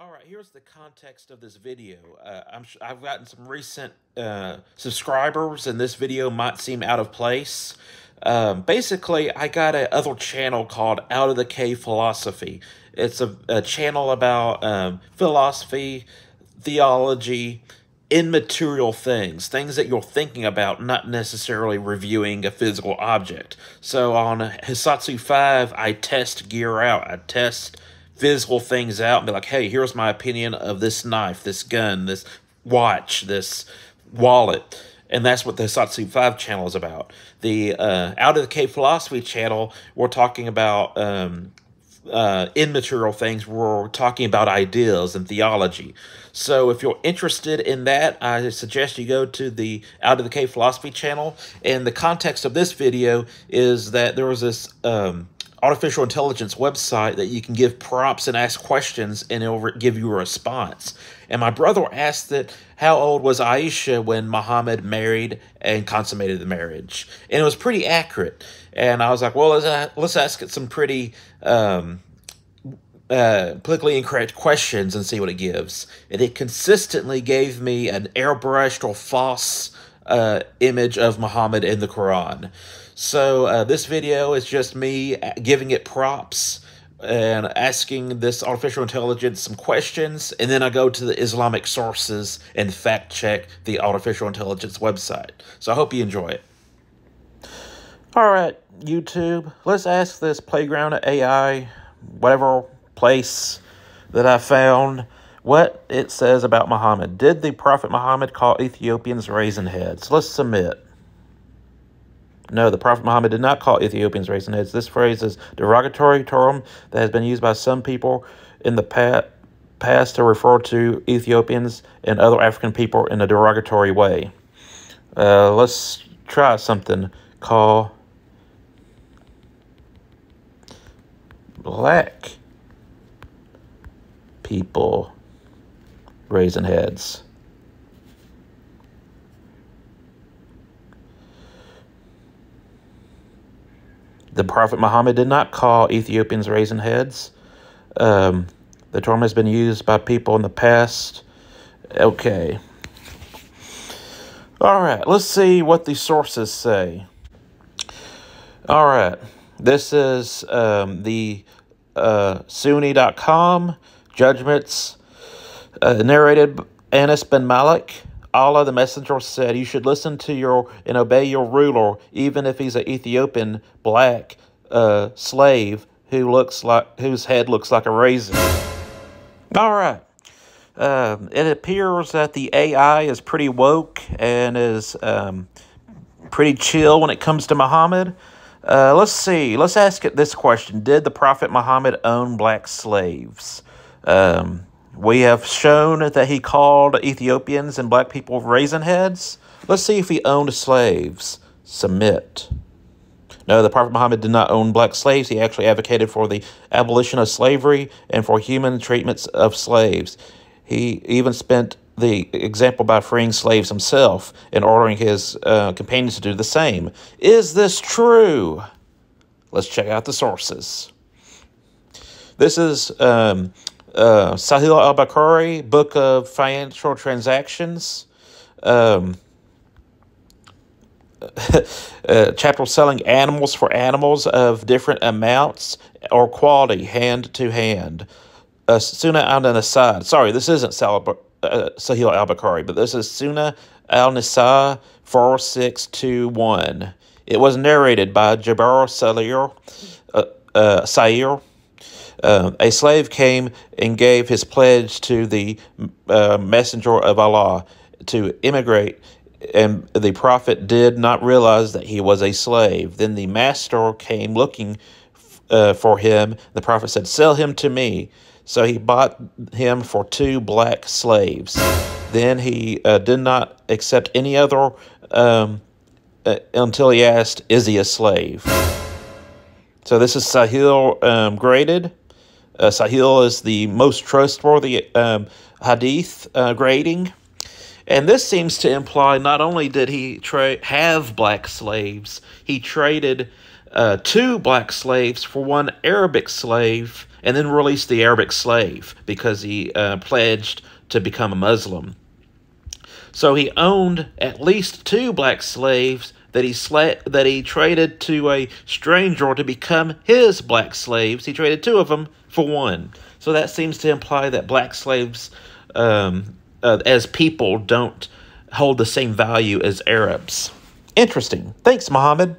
All right, here's the context of this video. I've gotten some recent subscribers, and this video might seem out of place. Basically, I got a other channel called Out of the Cave Philosophy. It's a channel about philosophy, theology, immaterial things that you're thinking about, not necessarily reviewing a physical object. So on Hisatsu 5, I test gear out. I test physical things out and be like, hey, here's my opinion of this knife, this gun, this watch, this wallet. And that's what the Hisatsu 5 channel is about. The Out of the Cave Philosophy channel, we're talking about immaterial things. We're talking about ideas and theology. So if you're interested in that, I suggest you go to the Out of the Cave Philosophy channel. And the context of this video is that there was this artificial intelligence website that you can give prompts and ask questions, and it'll give you a response. And my brother asked it, how old was Aisha when Muhammad married and consummated the marriage? And it was pretty accurate. And I was like, well, let's ask it some pretty politically incorrect questions and see what it gives. And it consistently gave me an airbrushed or false image of Muhammad in the Quran. So this video is just me giving it props and asking this artificial intelligence some questions, and then I go to the Islamic sources and fact check the artificial intelligence website. So I hope you enjoy it. All right, YouTube, let's ask this playground AI, whatever place that I found, what it says about Muhammad. Did the Prophet Muhammad call Ethiopians raisin heads? Let's submit. No, the Prophet Muhammad did not call Ethiopians raisin heads. This phrase is a derogatory term that has been used by some people in the past to refer to Ethiopians and other African people in a derogatory way. Let's try something. Call black people raisin heads. The Prophet Muhammad did not call Ethiopians raisin heads. The term has been used by people in the past. Okay. All right, let's see what the sources say. All right, this is the Sunni.com judgments narrated Anas bin Malik. Allah the Messenger said, you should listen to and obey your ruler, even if he's an Ethiopian black slave whose head looks like a raisin. All right. It appears that the AI is pretty woke and is pretty chill when it comes to Muhammad. Let's see. Let's ask it this question. Did the Prophet Muhammad own black slaves? We have shown that he called Ethiopians and black people raisin heads. Let's see if he owned slaves. Submit. No, the Prophet Muhammad did not own black slaves. He actually advocated for the abolition of slavery and for human treatments of slaves. He even spent the example by freeing slaves himself and ordering his companions to do the same. Is this true? Let's check out the sources. This is Sahil al-Bukhari, Book of Financial Transactions, chapter selling animals for animals of different amounts or quality, hand to hand. Sunnah al-Nisa. Sorry, this isn't Sahil al-Bukhari, but this is Sunnah al-Nisa 4621. It was narrated by Jabir Sair. A slave came and gave his pledge to the messenger of Allah to immigrate, and the prophet did not realize that he was a slave. Then the master came looking for him. The prophet said, sell him to me. So he bought him for 2 black slaves. Then he did not accept any other until he asked, is he a slave? So this is Sahil graded. Sahil is the most trustworthy hadith grading. And this seems to imply not only did he have black slaves, he traded two black slaves for one Arabic slave, and then released the Arabic slave because he pledged to become a Muslim. So he owned at least two black slaves that he traded to a stranger to become his black slaves. He traded two of them for one. So that seems to imply that black slaves, as people, don't hold the same value as Arabs. Interesting. Thanks, Muhammad.